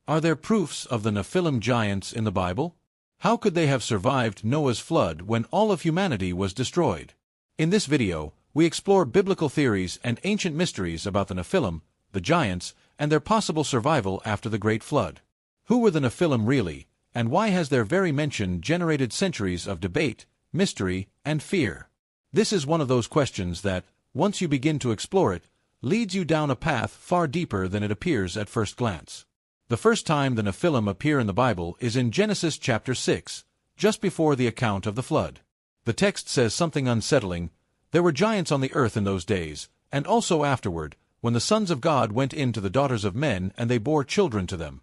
Are there proofs of the Nephilim giants in the Bible? How could they have survived Noah's flood when all of humanity was destroyed? In this video, we explore biblical theories and ancient mysteries about the Nephilim, the giants, and their possible survival after the Great Flood. Who were the Nephilim really, and why has their very mention generated centuries of debate, mystery, and fear? This is one of those questions that, once you begin to explore it, leads you down a path far deeper than it appears at first glance. The first time the Nephilim appear in the Bible is in Genesis chapter 6, just before the account of the flood. The text says something unsettling: "There were giants on the earth in those days, and also afterward, when the sons of God went in to the daughters of men and they bore children to them."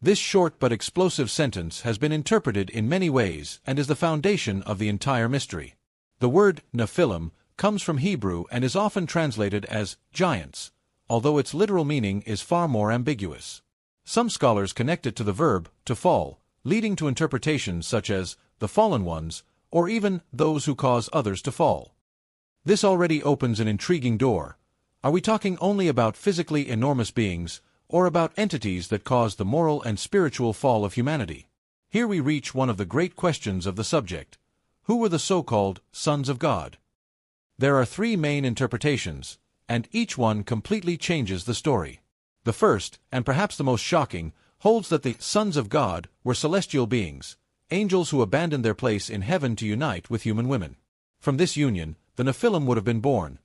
This short but explosive sentence has been interpreted in many ways and is the foundation of the entire mystery. The word Nephilim comes from Hebrew and is often translated as giants, although its literal meaning is far more ambiguous. Some scholars connect it to the verb to fall, leading to interpretations such as the fallen ones, or even those who cause others to fall. This already opens an intriguing door. Are we talking only about physically enormous beings, or about entities that cause the moral and spiritual fall of humanity? Here we reach one of the great questions of the subject. Who were the so-called sons of God? There are three main interpretations, and each one completely changes the story. The first, and perhaps the most shocking, holds that the sons of God were celestial beings, angels who abandoned their place in heaven to unite with human women. From this union, the Nephilim would have been born.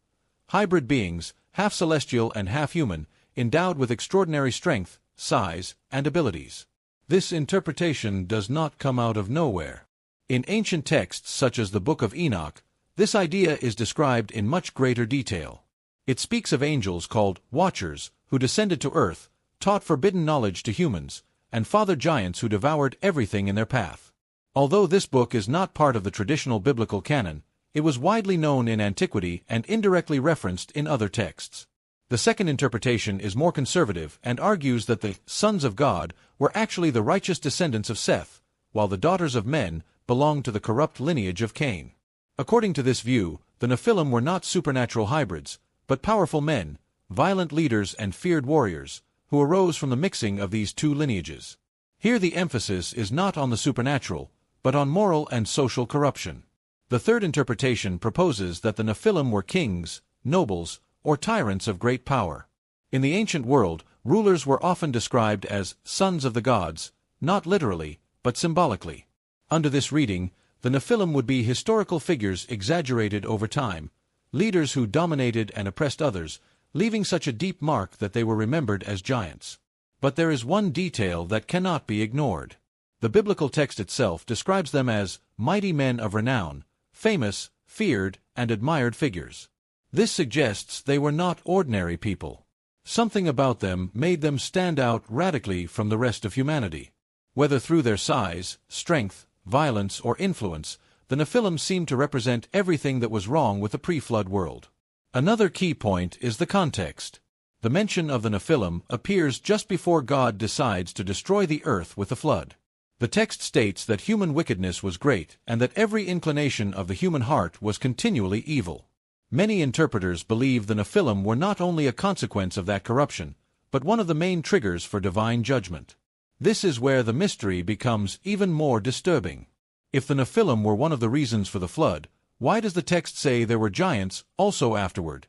Hybrid beings, half celestial and half human, endowed with extraordinary strength, size, and abilities. This interpretation does not come out of nowhere. In ancient texts such as the Book of Enoch, this idea is described in much greater detail. It speaks of angels called watchers, who descended to earth, taught forbidden knowledge to humans, and fathered giants who devoured everything in their path. Although this book is not part of the traditional biblical canon, it was widely known in antiquity and indirectly referenced in other texts. The second interpretation is more conservative and argues that the sons of God were actually the righteous descendants of Seth, while the daughters of men belonged to the corrupt lineage of Cain. According to this view, the Nephilim were not supernatural hybrids, but powerful men, violent leaders and feared warriors, who arose from the mixing of these two lineages. Here the emphasis is not on the supernatural, but on moral and social corruption. The third interpretation proposes that the Nephilim were kings, nobles, or tyrants of great power. In the ancient world, rulers were often described as sons of the gods, not literally, but symbolically. Under this reading, the Nephilim would be historical figures exaggerated over time, leaders who dominated and oppressed others, leaving such a deep mark that they were remembered as giants. But there is one detail that cannot be ignored. The biblical text itself describes them as mighty men of renown, famous, feared, and admired figures. This suggests they were not ordinary people. Something about them made them stand out radically from the rest of humanity. Whether through their size, strength, violence, or influence, the Nephilim seemed to represent everything that was wrong with the pre-flood world. Another key point is the context. The mention of the Nephilim appears just before God decides to destroy the earth with the flood. The text states that human wickedness was great and that every inclination of the human heart was continually evil. Many interpreters believe the Nephilim were not only a consequence of that corruption, but one of the main triggers for divine judgment. This is where the mystery becomes even more disturbing. If the Nephilim were one of the reasons for the flood, why does the text say there were giants also afterward?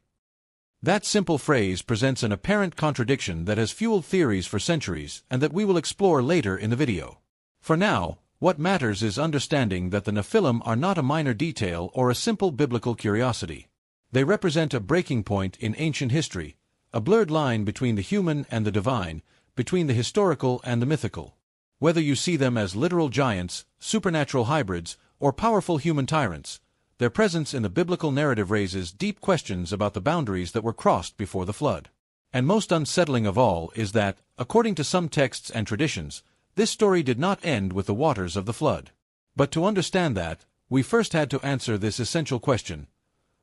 That simple phrase presents an apparent contradiction that has fueled theories for centuries and that we will explore later in the video. For now, what matters is understanding that the Nephilim are not a minor detail or a simple biblical curiosity. They represent a breaking point in ancient history, a blurred line between the human and the divine, between the historical and the mythical. Whether you see them as literal giants, supernatural hybrids, or powerful human tyrants, their presence in the biblical narrative raises deep questions about the boundaries that were crossed before the flood. And most unsettling of all is that, according to some texts and traditions, this story did not end with the waters of the flood. But to understand that, we first had to answer this essential question: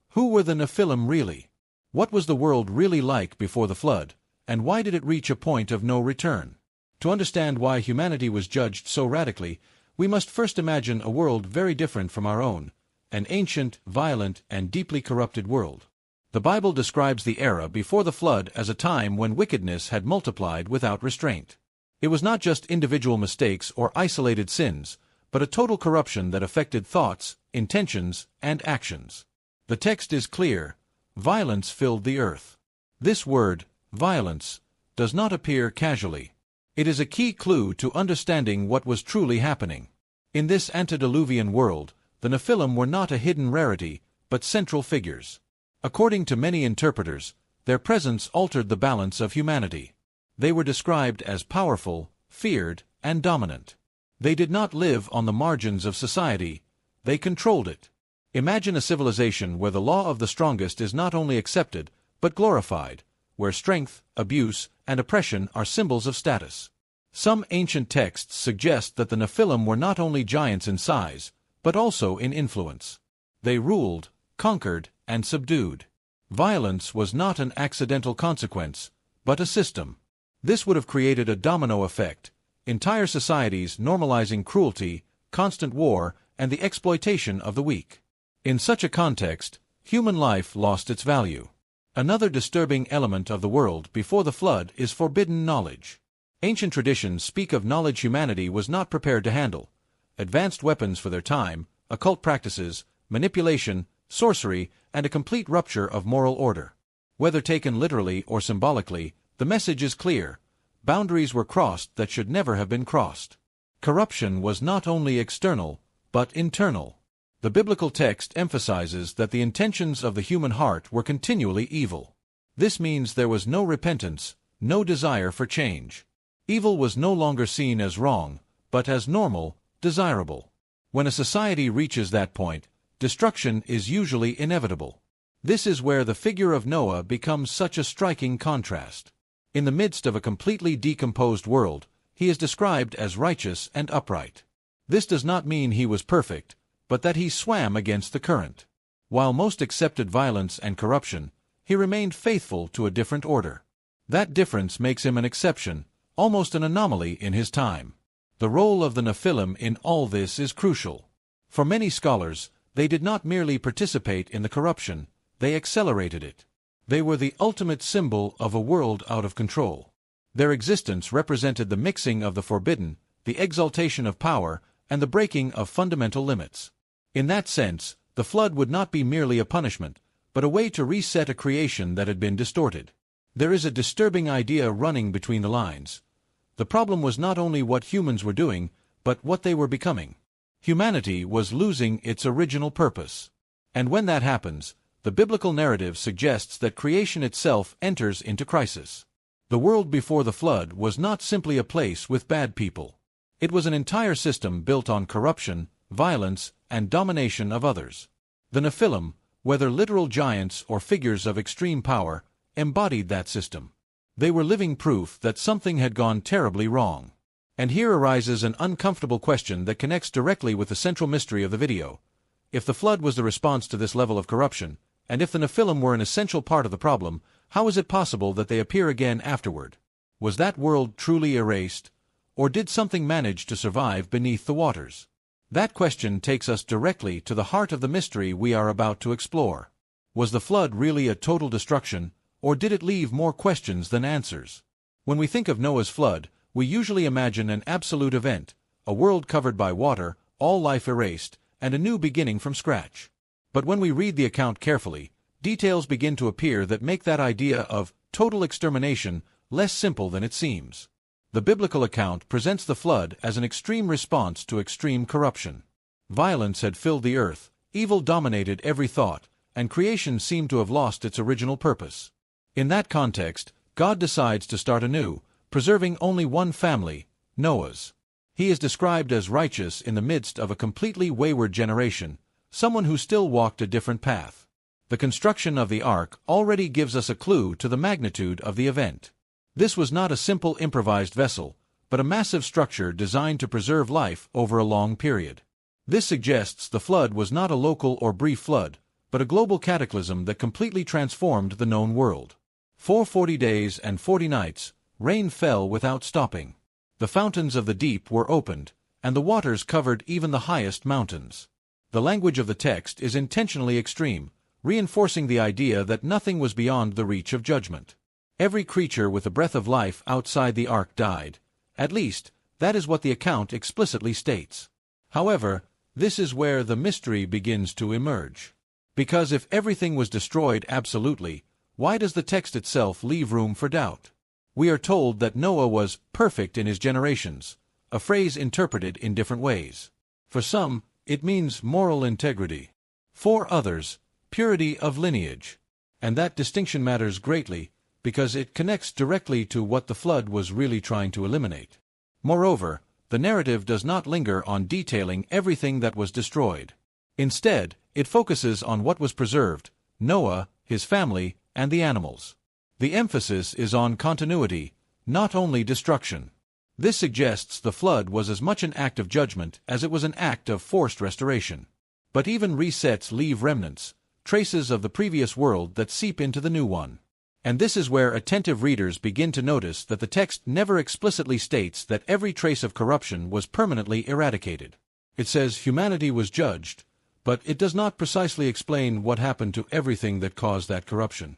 who were the Nephilim really? What was the world really like before the flood, and why did it reach a point of no return? To understand why humanity was judged so radically, we must first imagine a world very different from our own, an ancient, violent, and deeply corrupted world. The Bible describes the era before the flood as a time when wickedness had multiplied without restraint. It was not just individual mistakes or isolated sins, but a total corruption that affected thoughts, intentions, and actions. The text is clear: violence filled the earth. This word, violence, does not appear casually. It is a key clue to understanding what was truly happening. In this antediluvian world, the Nephilim were not a hidden rarity, but central figures. According to many interpreters, their presence altered the balance of humanity. They were described as powerful, feared, and dominant. They did not live on the margins of society, they controlled it. Imagine a civilization where the law of the strongest is not only accepted, but glorified, where strength, abuse, and oppression are symbols of status. Some ancient texts suggest that the Nephilim were not only giants in size, but also in influence. They ruled, conquered, and subdued. Violence was not an accidental consequence, but a system. This would have created a domino effect, entire societies normalizing cruelty, constant war, and the exploitation of the weak. In such a context, human life lost its value. Another disturbing element of the world before the flood is forbidden knowledge. Ancient traditions speak of knowledge humanity was not prepared to handle: advanced weapons for their time, occult practices, manipulation, sorcery, and a complete rupture of moral order. Whether taken literally or symbolically, the message is clear: boundaries were crossed that should never have been crossed. Corruption was not only external, but internal. The biblical text emphasizes that the intentions of the human heart were continually evil. This means there was no repentance, no desire for change. Evil was no longer seen as wrong, but as normal, desirable. When a society reaches that point, destruction is usually inevitable. This is where the figure of Noah becomes such a striking contrast. In the midst of a completely decomposed world, he is described as righteous and upright. This does not mean he was perfect, but that he swam against the current. While most accepted violence and corruption, he remained faithful to a different order. That difference makes him an exception, almost an anomaly in his time. The role of the Nephilim in all this is crucial. For many scholars, they did not merely participate in the corruption, they accelerated it. They were the ultimate symbol of a world out of control. Their existence represented the mixing of the forbidden, the exaltation of power, and the breaking of fundamental limits. In that sense, the flood would not be merely a punishment, but a way to reset a creation that had been distorted. There is a disturbing idea running between the lines. The problem was not only what humans were doing, but what they were becoming. Humanity was losing its original purpose. And when that happens, the biblical narrative suggests that creation itself enters into crisis. The world before the flood was not simply a place with bad people. It was an entire system built on corruption, violence, and domination of others. The Nephilim, whether literal giants or figures of extreme power, embodied that system. They were living proof that something had gone terribly wrong. And here arises an uncomfortable question that connects directly with the central mystery of the video. If the flood was the response to this level of corruption, and if the Nephilim were an essential part of the problem, how is it possible that they appear again afterward? Was that world truly erased? Or did something manage to survive beneath the waters? That question takes us directly to the heart of the mystery we are about to explore. Was the flood really a total destruction, or did it leave more questions than answers? When we think of Noah's flood, we usually imagine an absolute event, a world covered by water, all life erased, and a new beginning from scratch. But when we read the account carefully, details begin to appear that make that idea of total extermination less simple than it seems. The biblical account presents the flood as an extreme response to extreme corruption. Violence had filled the earth, evil dominated every thought, and creation seemed to have lost its original purpose. In that context, God decides to start anew, preserving only one family, Noah's. He is described as righteous in the midst of a completely wayward generation, someone who still walked a different path. The construction of the ark already gives us a clue to the magnitude of the event. This was not a simple improvised vessel, but a massive structure designed to preserve life over a long period. This suggests the flood was not a local or brief flood, but a global cataclysm that completely transformed the known world. For 40 days and 40 nights, rain fell without stopping. The fountains of the deep were opened, and the waters covered even the highest mountains. The language of the text is intentionally extreme, reinforcing the idea that nothing was beyond the reach of judgment. Every creature with a breath of life outside the ark died, At least, that is what the account explicitly states. However, this is where the mystery begins to emerge. Because if everything was destroyed absolutely, why does the text itself leave room for doubt? We are told that Noah was perfect in his generations, a phrase interpreted in different ways. For some, it means moral integrity. For others, purity of lineage. And that distinction matters greatly, because it connects directly to what the flood was really trying to eliminate. Moreover, the narrative does not linger on detailing everything that was destroyed. Instead, it focuses on what was preserved: Noah, his family, and the animals. The emphasis is on continuity, not only destruction. This suggests the flood was as much an act of judgment as it was an act of forced restoration. But even resets leave remnants, traces of the previous world that seep into the new one. And this is where attentive readers begin to notice that the text never explicitly states that every trace of corruption was permanently eradicated. It says humanity was judged, but it does not precisely explain what happened to everything that caused that corruption.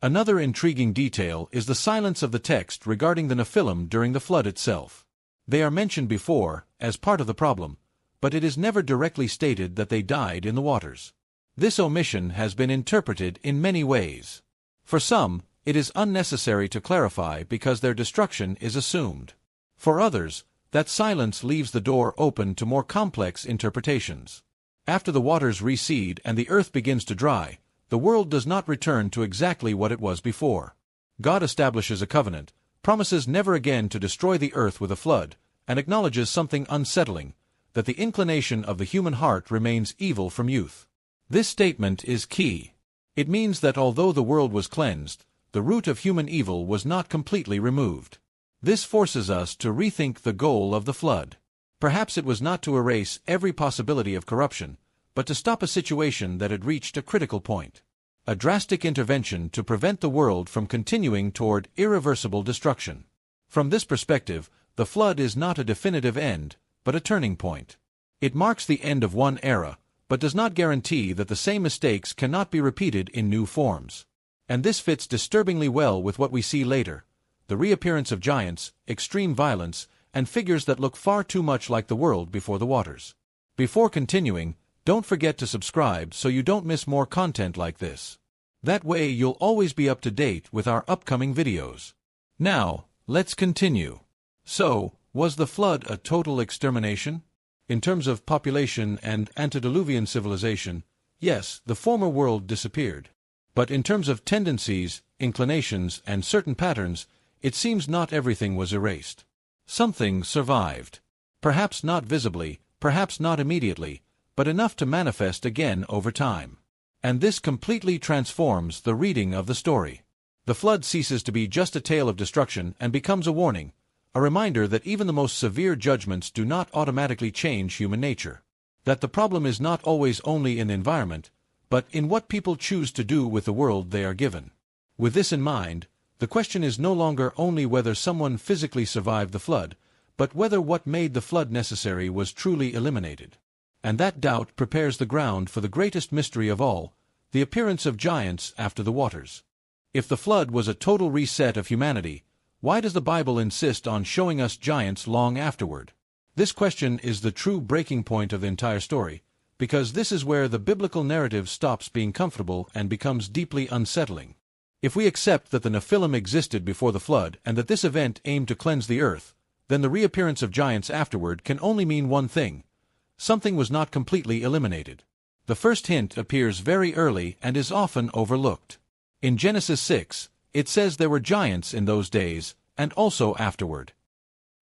Another intriguing detail is the silence of the text regarding the Nephilim during the flood itself. They are mentioned before, as part of the problem, but it is never directly stated that they died in the waters. This omission has been interpreted in many ways. For some, it is unnecessary to clarify because their destruction is assumed. For others, that silence leaves the door open to more complex interpretations. After the waters recede and the earth begins to dry, the world does not return to exactly what it was before. God establishes a covenant, promises never again to destroy the earth with a flood, and acknowledges something unsettling, that the inclination of the human heart remains evil from youth. This statement is key. It means that although the world was cleansed, the root of human evil was not completely removed. This forces us to rethink the goal of the flood. Perhaps it was not to erase every possibility of corruption, but to stop a situation that had reached a critical point. A drastic intervention to prevent the world from continuing toward irreversible destruction. From this perspective, the flood is not a definitive end, but a turning point. It marks the end of one era, but does not guarantee that the same mistakes cannot be repeated in new forms. And this fits disturbingly well with what we see later: the reappearance of giants, extreme violence, and figures that look far too much like the world before the waters. Before continuing, don't forget to subscribe so you don't miss more content like this. That way you'll always be up to date with our upcoming videos. Now, let's continue. So, was the flood a total extermination? In terms of population and antediluvian civilization, yes, the former world disappeared. But in terms of tendencies, inclinations, and certain patterns, it seems not everything was erased. Something survived. Perhaps not visibly, perhaps not immediately, but enough to manifest again over time. And this completely transforms the reading of the story. The flood ceases to be just a tale of destruction and becomes a warning, a reminder that even the most severe judgments do not automatically change human nature. That the problem is not always only in the environment, but in what people choose to do with the world they are given. With this in mind, the question is no longer only whether someone physically survived the flood, but whether what made the flood necessary was truly eliminated. And that doubt prepares the ground for the greatest mystery of all, the appearance of giants after the waters. If the flood was a total reset of humanity, why does the Bible insist on showing us giants long afterward? This question is the true breaking point of the entire story, because this is where the biblical narrative stops being comfortable and becomes deeply unsettling. If we accept that the Nephilim existed before the flood and that this event aimed to cleanse the earth, then the reappearance of giants afterward can only mean one thing: something was not completely eliminated. The first hint appears very early and is often overlooked. In Genesis 6, it says there were giants in those days, and also afterward.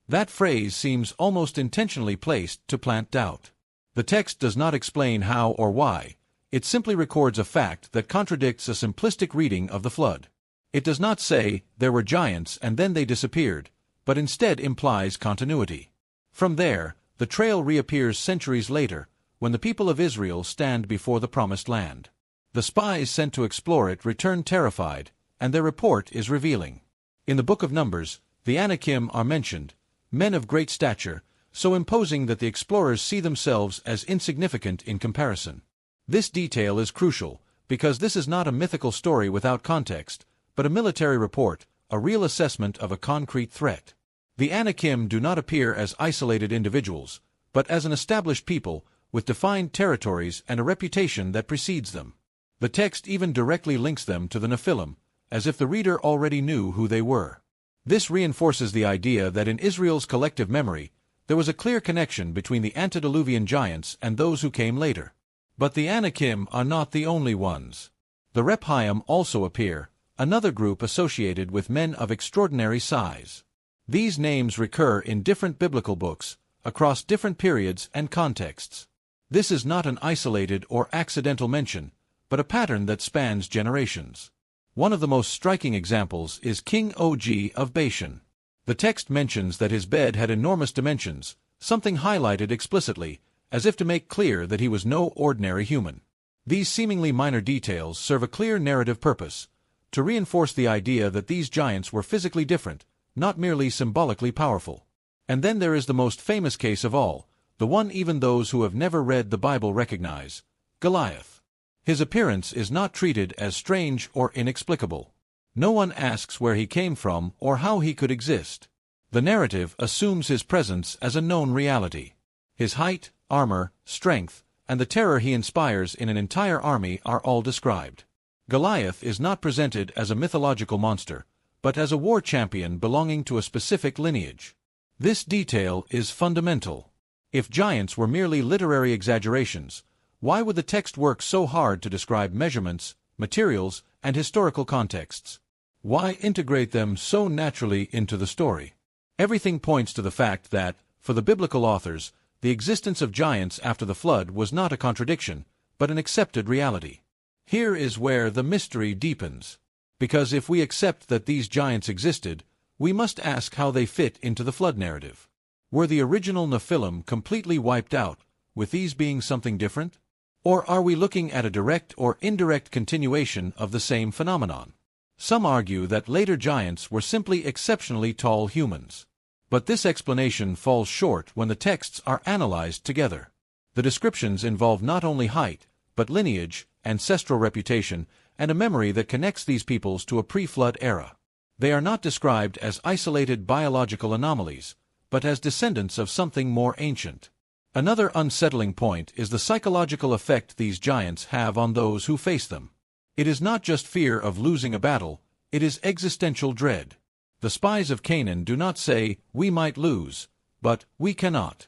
That phrase seems almost intentionally placed to plant doubt. The text does not explain how or why. It simply records a fact that contradicts a simplistic reading of the flood. It does not say, there were giants and then they disappeared, but instead implies continuity. From there, the trail reappears centuries later, when the people of Israel stand before the Promised Land. The spies sent to explore it return terrified, and their report is revealing. In the Book of Numbers, the Anakim are mentioned, men of great stature, so imposing that the explorers see themselves as insignificant in comparison. This detail is crucial, because this is not a mythical story without context, but a military report, a real assessment of a concrete threat. The Anakim do not appear as isolated individuals, but as an established people, with defined territories and a reputation that precedes them. The text even directly links them to the Nephilim, as if the reader already knew who they were. This reinforces the idea that in Israel's collective memory, there was a clear connection between the antediluvian giants and those who came later. But the Anakim are not the only ones. The Rephaim also appear, another group associated with men of extraordinary size. These names recur in different biblical books, across different periods and contexts. This is not an isolated or accidental mention, but a pattern that spans generations. One of the most striking examples is King Og of Bashan. The text mentions that his bed had enormous dimensions, something highlighted explicitly, as if to make clear that he was no ordinary human. These seemingly minor details serve a clear narrative purpose, to reinforce the idea that these giants were physically different, not merely symbolically powerful. And then there is the most famous case of all, the one even those who have never read the Bible recognize: Goliath. His appearance is not treated as strange or inexplicable. No one asks where he came from or how he could exist. The narrative assumes his presence as a known reality. His height, armor, strength, and the terror he inspires in an entire army are all described. Goliath is not presented as a mythological monster, but as a war champion belonging to a specific lineage. This detail is fundamental. If giants were merely literary exaggerations, why would the text work so hard to describe measurements, materials, and historical contexts? Why integrate them so naturally into the story? Everything points to the fact that, for the biblical authors, the existence of giants after the flood was not a contradiction, but an accepted reality. Here is where the mystery deepens. Because if we accept that these giants existed, we must ask how they fit into the flood narrative. Were the original Nephilim completely wiped out, with these being something different? Or are we looking at a direct or indirect continuation of the same phenomenon? Some argue that later giants were simply exceptionally tall humans. But this explanation falls short when the texts are analyzed together. The descriptions involve not only height, but lineage, ancestral reputation, and a memory that connects these peoples to a pre-flood era. They are not described as isolated biological anomalies, but as descendants of something more ancient. Another unsettling point is the psychological effect these giants have on those who face them. It is not just fear of losing a battle, it is existential dread. The spies of Canaan do not say, "We might lose," but "we cannot."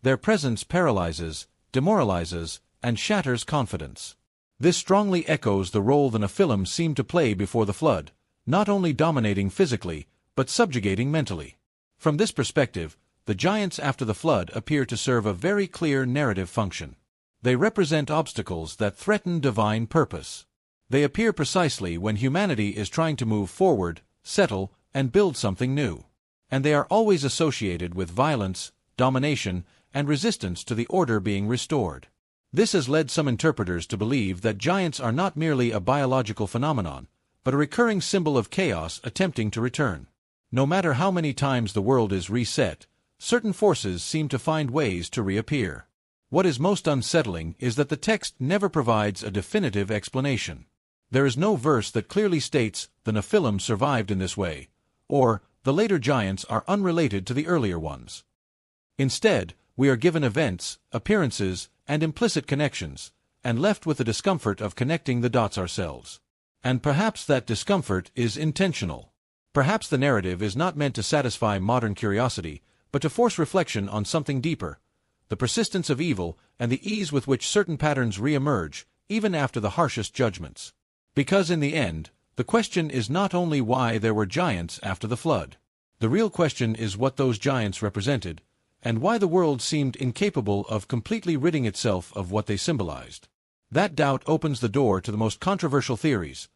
Their presence paralyzes, demoralizes, and shatters confidence. This strongly echoes the role the Nephilim seemed to play before the flood, not only dominating physically, but subjugating mentally. From this perspective, the giants after the flood appear to serve a very clear narrative function. They represent obstacles that threaten divine purpose. They appear precisely when humanity is trying to move forward, settle, and build something new. And they are always associated with violence, domination, and resistance to the order being restored. This has led some interpreters to believe that giants are not merely a biological phenomenon, but a recurring symbol of chaos attempting to return. No matter how many times the world is reset, certain forces seem to find ways to reappear. What is most unsettling is that the text never provides a definitive explanation. There is no verse that clearly states the Nephilim survived in this way, or the later giants are unrelated to the earlier ones. Instead, we are given events, appearances, and implicit connections, and left with the discomfort of connecting the dots ourselves. And perhaps that discomfort is intentional. Perhaps the narrative is not meant to satisfy modern curiosity, but to force reflection on something deeper: the persistence of evil and the ease with which certain patterns re-emerge, even after the harshest judgments. Because in the end, the question is not only why there were giants after the flood. The real question is what those giants represented, and why the world seemed incapable of completely ridding itself of what they symbolized. That doubt opens the door to the most controversial theories,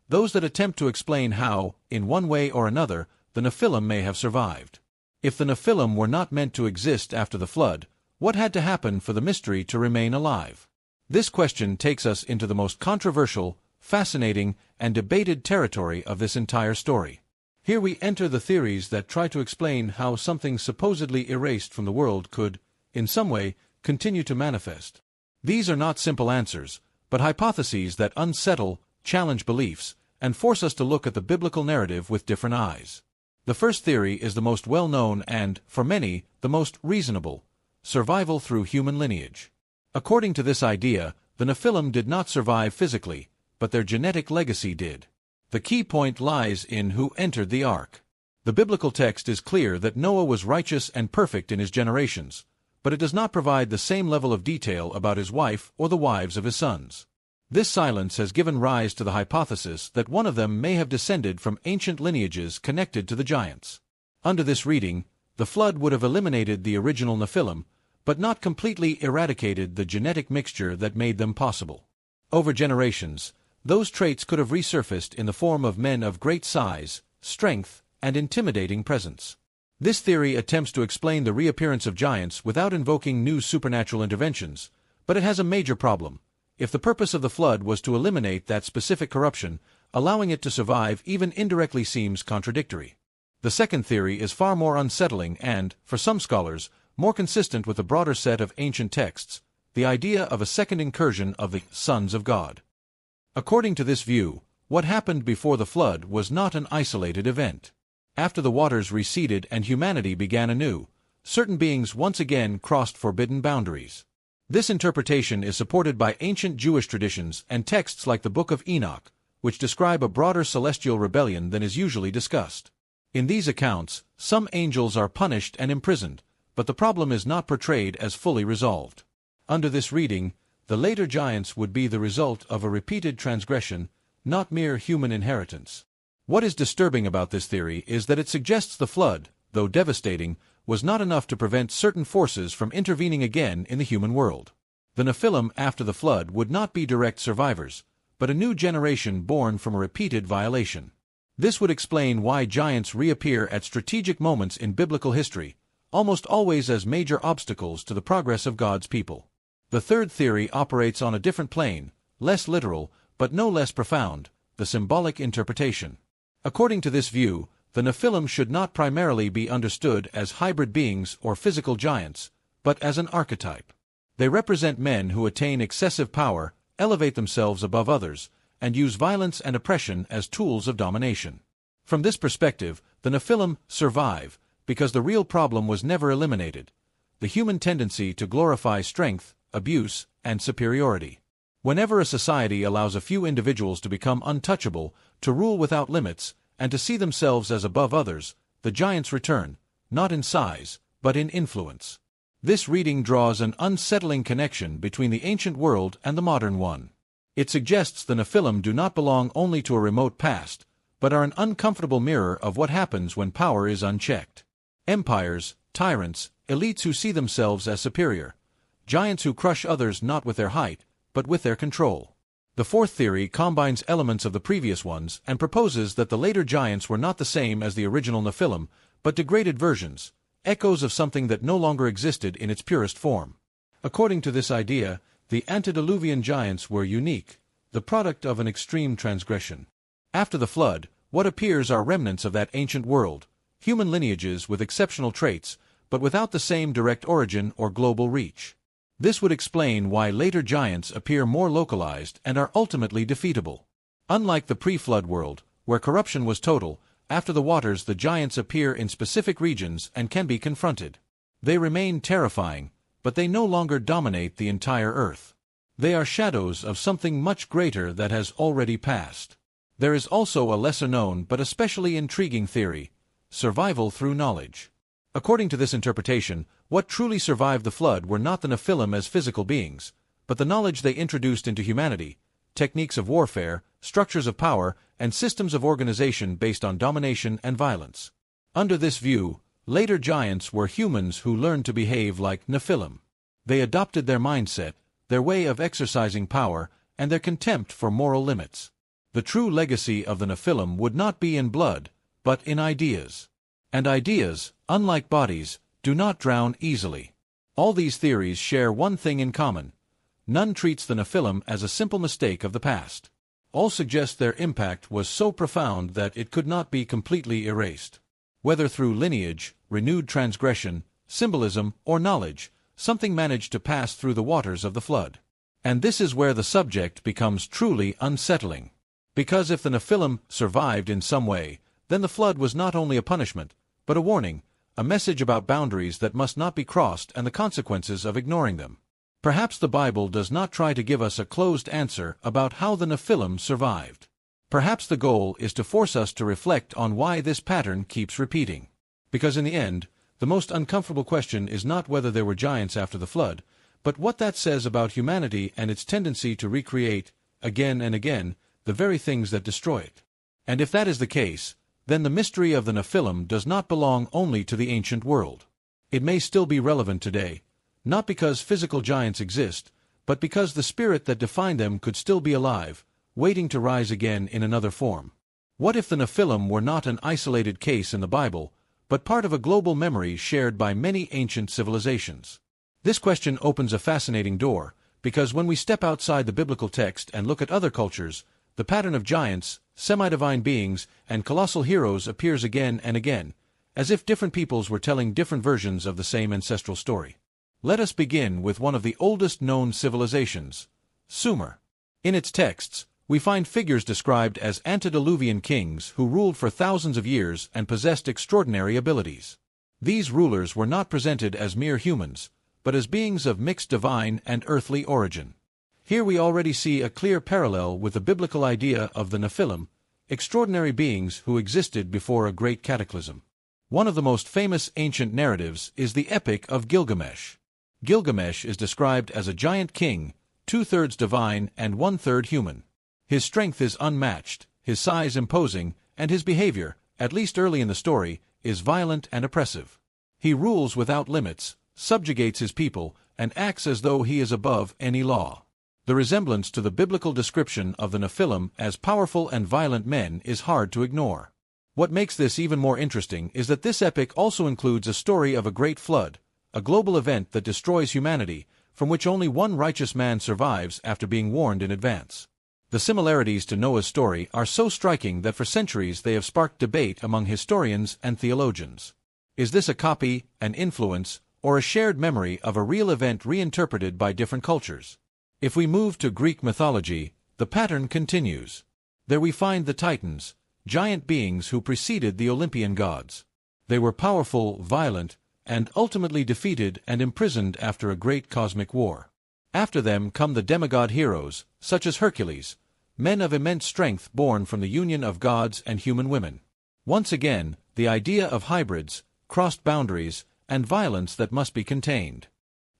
those that attempt to explain how, in one way or another, the Nephilim may have survived. If the Nephilim were not meant to exist after the flood, what had to happen for the mystery to remain alive? This question takes us into the most controversial, fascinating, and debated territory of this entire story. Here we enter the theories that try to explain how something supposedly erased from the world could, in some way, continue to manifest. These are not simple answers, but hypotheses that unsettle, challenge beliefs, and force us to look at the biblical narrative with different eyes. The first theory is the most well-known and, for many, the most reasonable: survival through human lineage. According to this idea, the Nephilim did not survive physically, but their genetic legacy did. The key point lies in who entered the ark. The biblical text is clear that Noah was righteous and perfect in his generations, but it does not provide the same level of detail about his wife or the wives of his sons. This silence has given rise to the hypothesis that one of them may have descended from ancient lineages connected to the giants. Under this reading, the flood would have eliminated the original Nephilim, but not completely eradicated the genetic mixture that made them possible. Over generations, those traits could have resurfaced in the form of men of great size, strength, and intimidating presence. This theory attempts to explain the reappearance of giants without invoking new supernatural interventions, but it has a major problem. If the purpose of the flood was to eliminate that specific corruption, allowing it to survive even indirectly seems contradictory. The second theory is far more unsettling and, for some scholars, more consistent with the broader set of ancient texts: the idea of a second incursion of the sons of God. According to this view, what happened before the flood was not an isolated event. After the waters receded and humanity began anew, certain beings once again crossed forbidden boundaries. This interpretation is supported by ancient Jewish traditions and texts like the Book of Enoch, which describe a broader celestial rebellion than is usually discussed. In these accounts, some angels are punished and imprisoned, but the problem is not portrayed as fully resolved. Under this reading, the later giants would be the result of a repeated transgression, not mere human inheritance. What is disturbing about this theory is that it suggests the flood, though devastating, was not enough to prevent certain forces from intervening again in the human world. The Nephilim after the flood would not be direct survivors, but a new generation born from a repeated violation. This would explain why giants reappear at strategic moments in biblical history, almost always as major obstacles to the progress of God's people. The third theory operates on a different plane, less literal, but no less profound: the symbolic interpretation. According to this view, the Nephilim should not primarily be understood as hybrid beings or physical giants, but as an archetype. They represent men who attain excessive power, elevate themselves above others, and use violence and oppression as tools of domination. From this perspective, the Nephilim survive because the real problem was never eliminated: the human tendency to glorify strength, abuse, and superiority. Whenever a society allows a few individuals to become untouchable, to rule without limits, and to see themselves as above others, the giants return, not in size, but in influence. This reading draws an unsettling connection between the ancient world and the modern one. It suggests the Nephilim do not belong only to a remote past, but are an uncomfortable mirror of what happens when power is unchecked. Empires, tyrants, elites who see themselves as superior, giants who crush others not with their height, but with their control. The fourth theory combines elements of the previous ones and proposes that the later giants were not the same as the original Nephilim, but degraded versions, echoes of something that no longer existed in its purest form. According to this idea, the antediluvian giants were unique, the product of an extreme transgression. After the flood, what appears are remnants of that ancient world, human lineages with exceptional traits, but without the same direct origin or global reach. This would explain why later giants appear more localized and are ultimately defeatable. Unlike the pre-flood world, where corruption was total, after the waters the giants appear in specific regions and can be confronted. They remain terrifying, but they no longer dominate the entire earth. They are shadows of something much greater that has already passed. There is also a lesser-known but especially intriguing theory: survival through knowledge. According to this interpretation, what truly survived the flood were not the Nephilim as physical beings, but the knowledge they introduced into humanity: techniques of warfare, structures of power, and systems of organization based on domination and violence. Under this view, later giants were humans who learned to behave like Nephilim. They adopted their mindset, their way of exercising power, and their contempt for moral limits. The true legacy of the Nephilim would not be in blood, but in ideas. And ideas, unlike bodies, do not drown easily. All these theories share one thing in common: none treats the Nephilim as a simple mistake of the past. All suggest their impact was so profound that it could not be completely erased. Whether through lineage, renewed transgression, symbolism, or knowledge, something managed to pass through the waters of the flood. And this is where the subject becomes truly unsettling. Because if the Nephilim survived in some way, then the flood was not only a punishment, but a warning, a message about boundaries that must not be crossed and the consequences of ignoring them. Perhaps the Bible does not try to give us a closed answer about how the Nephilim survived. Perhaps the goal is to force us to reflect on why this pattern keeps repeating. Because in the end, the most uncomfortable question is not whether there were giants after the flood, but what that says about humanity and its tendency to recreate, again and again, the very things that destroy it. And if that is the case, then the mystery of the Nephilim does not belong only to the ancient world. It may still be relevant today, not because physical giants exist, but because the spirit that defined them could still be alive, waiting to rise again in another form. What if the Nephilim were not an isolated case in the Bible, but part of a global memory shared by many ancient civilizations? This question opens a fascinating door, because when we step outside the biblical text and look at other cultures, the pattern of giants, semi-divine beings, and colossal heroes appears again and again, as if different peoples were telling different versions of the same ancestral story. Let us begin with one of the oldest known civilizations, Sumer. In its texts, we find figures described as antediluvian kings who ruled for thousands of years and possessed extraordinary abilities. These rulers were not presented as mere humans, but as beings of mixed divine and earthly origin. Here we already see a clear parallel with the biblical idea of the Nephilim, extraordinary beings who existed before a great cataclysm. One of the most famous ancient narratives is the Epic of Gilgamesh. Gilgamesh is described as a giant king, 2/3 divine and 1/3 human. His strength is unmatched, his size imposing, and his behavior, at least early in the story, is violent and oppressive. He rules without limits, subjugates his people, and acts as though he is above any law. The resemblance to the biblical description of the Nephilim as powerful and violent men is hard to ignore. What makes this even more interesting is that this epic also includes a story of a great flood, a global event that destroys humanity, from which only one righteous man survives after being warned in advance. The similarities to Noah's story are so striking that for centuries they have sparked debate among historians and theologians. Is this a copy, an influence, or a shared memory of a real event reinterpreted by different cultures? If we move to Greek mythology, the pattern continues. There we find the Titans, giant beings who preceded the Olympian gods. They were powerful, violent, and ultimately defeated and imprisoned after a great cosmic war. After them come the demigod heroes, such as Hercules, men of immense strength born from the union of gods and human women. Once again, the idea of hybrids, crossed boundaries, and violence that must be contained.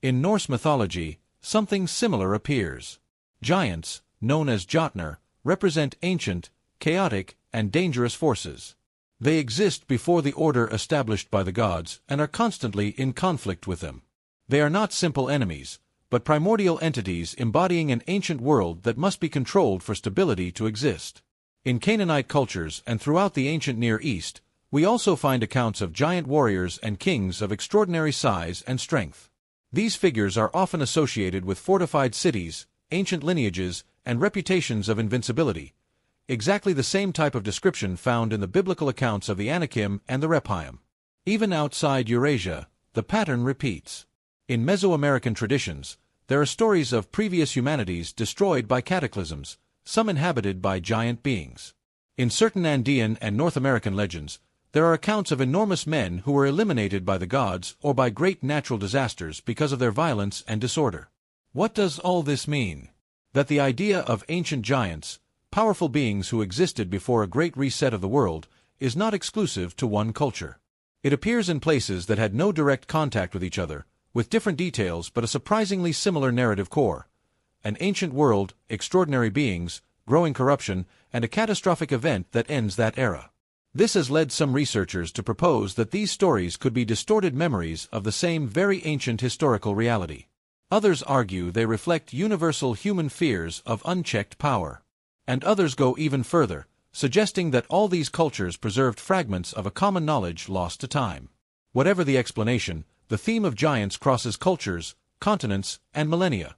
In Norse mythology, something similar appears. Giants, known as Jotnar, represent ancient, chaotic, and dangerous forces. They exist before the order established by the gods and are constantly in conflict with them. They are not simple enemies, but primordial entities embodying an ancient world that must be controlled for stability to exist. In Canaanite cultures and throughout the ancient Near East, we also find accounts of giant warriors and kings of extraordinary size and strength. These figures are often associated with fortified cities, ancient lineages, and reputations of invincibility, exactly the same type of description found in the biblical accounts of the Anakim and the Rephaim. Even outside Eurasia, the pattern repeats. In Mesoamerican traditions, there are stories of previous humanities destroyed by cataclysms, some inhabited by giant beings. In certain Andean and North American legends, there are accounts of enormous men who were eliminated by the gods or by great natural disasters because of their violence and disorder. What does all this mean? That the idea of ancient giants, powerful beings who existed before a great reset of the world, is not exclusive to one culture. It appears in places that had no direct contact with each other, with different details but a surprisingly similar narrative core. An ancient world, extraordinary beings, growing corruption, and a catastrophic event that ends that era. This has led some researchers to propose that these stories could be distorted memories of the same very ancient historical reality. Others argue they reflect universal human fears of unchecked power. And others go even further, suggesting that all these cultures preserved fragments of a common knowledge lost to time. Whatever the explanation, the theme of giants crosses cultures, continents, and millennia,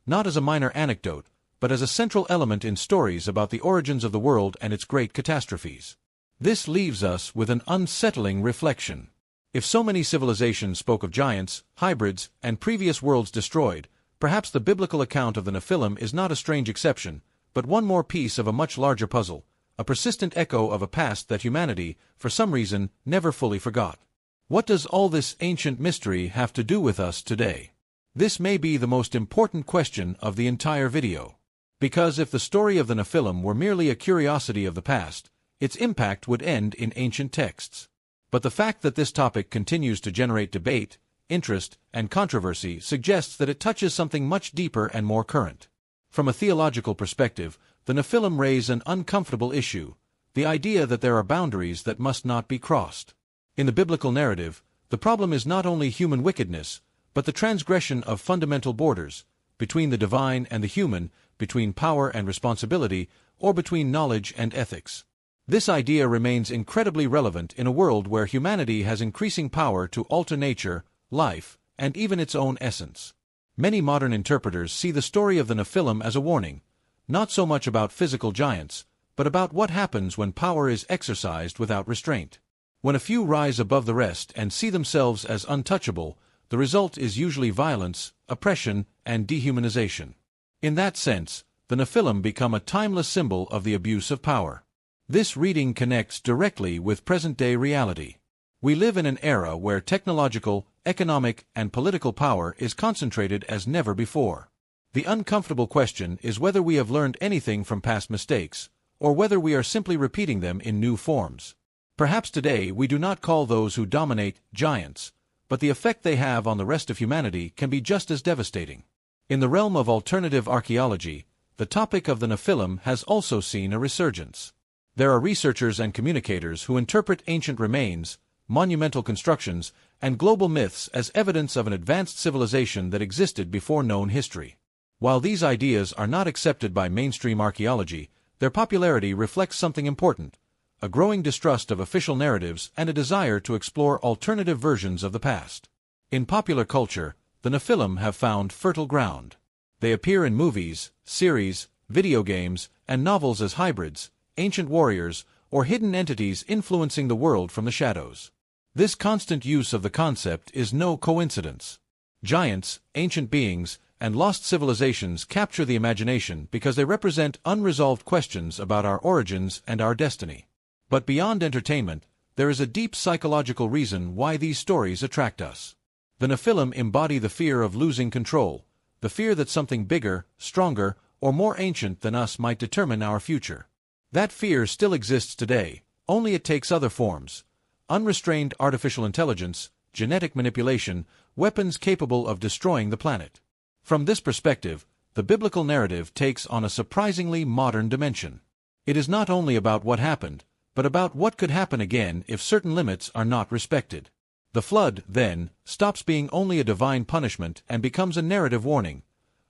not as a minor anecdote, but as a central element in stories about the origins of the world and its great catastrophes. This leaves us with an unsettling reflection. If so many civilizations spoke of giants, hybrids, and previous worlds destroyed, perhaps the biblical account of the Nephilim is not a strange exception, but one more piece of a much larger puzzle, a persistent echo of a past that humanity, for some reason, never fully forgot. What does all this ancient mystery have to do with us today? This may be the most important question of the entire video. Because if the story of the Nephilim were merely a curiosity of the past, its impact would end in ancient texts. But the fact that this topic continues to generate debate, interest, and controversy suggests that it touches something much deeper and more current. From a theological perspective, the Nephilim raise an uncomfortable issue, the idea that there are boundaries that must not be crossed. In the biblical narrative, the problem is not only human wickedness, but the transgression of fundamental borders, between the divine and the human, between power and responsibility, or between knowledge and ethics. This idea remains incredibly relevant in a world where humanity has increasing power to alter nature, life, and even its own essence. Many modern interpreters see the story of the Nephilim as a warning, not so much about physical giants, but about what happens when power is exercised without restraint. When a few rise above the rest and see themselves as untouchable, the result is usually violence, oppression, and dehumanization. In that sense, the Nephilim become a timeless symbol of the abuse of power. This reading connects directly with present-day reality. We live in an era where technological, economic, and political power is concentrated as never before. The uncomfortable question is whether we have learned anything from past mistakes, or whether we are simply repeating them in new forms. Perhaps today we do not call those who dominate giants, but the effect they have on the rest of humanity can be just as devastating. In the realm of alternative archaeology, the topic of the Nephilim has also seen a resurgence. There are researchers and communicators who interpret ancient remains, monumental constructions, and global myths as evidence of an advanced civilization that existed before known history. While these ideas are not accepted by mainstream archaeology, their popularity reflects something important: a growing distrust of official narratives and a desire to explore alternative versions of the past. In popular culture, the Nephilim have found fertile ground. They appear in movies, series, video games, and novels as hybrids, ancient warriors, or hidden entities influencing the world from the shadows. This constant use of the concept is no coincidence. Giants, ancient beings, and lost civilizations capture the imagination because they represent unresolved questions about our origins and our destiny. But beyond entertainment, there is a deep psychological reason why these stories attract us. The Nephilim embody the fear of losing control, the fear that something bigger, stronger, or more ancient than us might determine our future. That fear still exists today, only it takes other forms: unrestrained artificial intelligence, genetic manipulation, weapons capable of destroying the planet. From this perspective, the biblical narrative takes on a surprisingly modern dimension. It is not only about what happened, but about what could happen again if certain limits are not respected. The flood, then, stops being only a divine punishment and becomes a narrative warning.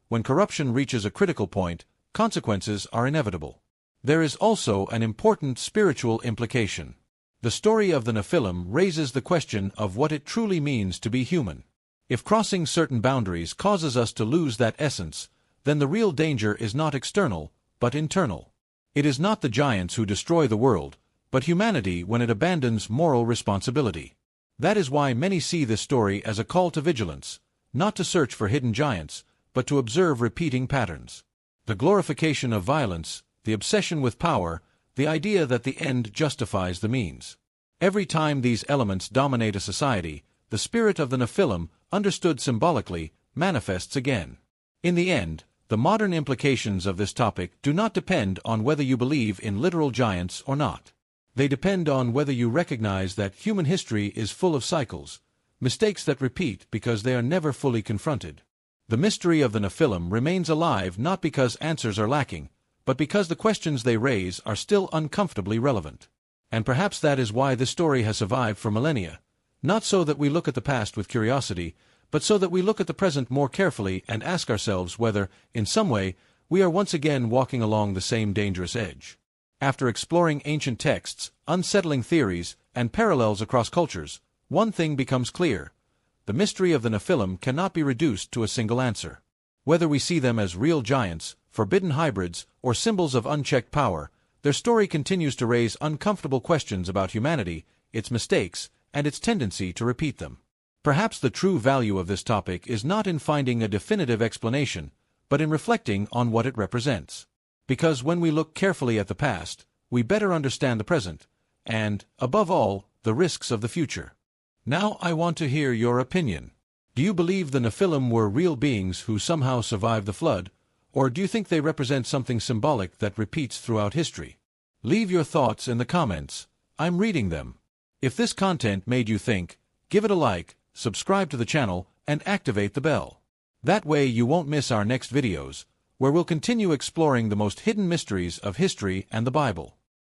When corruption reaches a critical point, consequences are inevitable. There is also an important spiritual implication. The story of the Nephilim raises the question of what it truly means to be human. If crossing certain boundaries causes us to lose that essence, then the real danger is not external, but internal. It is not the giants who destroy the world, but humanity when it abandons moral responsibility. That is why many see this story as a call to vigilance, not to search for hidden giants, but to observe repeating patterns. The glorification of violence, the obsession with power, the idea that the end justifies the means. Every time these elements dominate a society, the spirit of the Nephilim, understood symbolically, manifests again. In the end, the modern implications of this topic do not depend on whether you believe in literal giants or not. They depend on whether you recognize that human history is full of cycles, mistakes that repeat because they are never fully confronted. The mystery of the Nephilim remains alive not because answers are lacking, but because the questions they raise are still uncomfortably relevant. And perhaps that is why this story has survived for millennia, not so that we look at the past with curiosity, but so that we look at the present more carefully and ask ourselves whether, in some way, we are once again walking along the same dangerous edge. After exploring ancient texts, unsettling theories, and parallels across cultures, one thing becomes clear: the mystery of the Nephilim cannot be reduced to a single answer. Whether we see them as real giants, forbidden hybrids, or symbols of unchecked power, their story continues to raise uncomfortable questions about humanity, its mistakes, and its tendency to repeat them. Perhaps the true value of this topic is not in finding a definitive explanation, but in reflecting on what it represents. Because when we look carefully at the past, we better understand the present, and, above all, the risks of the future. Now I want to hear your opinion. Do you believe the Nephilim were real beings who somehow survived the flood, or do you think they represent something symbolic that repeats throughout history? Leave your thoughts in the comments. I'm reading them. If this content made you think, give it a like, subscribe to the channel, and activate the bell. That way you won't miss our next videos, where we'll continue exploring the most hidden mysteries of history and the Bible.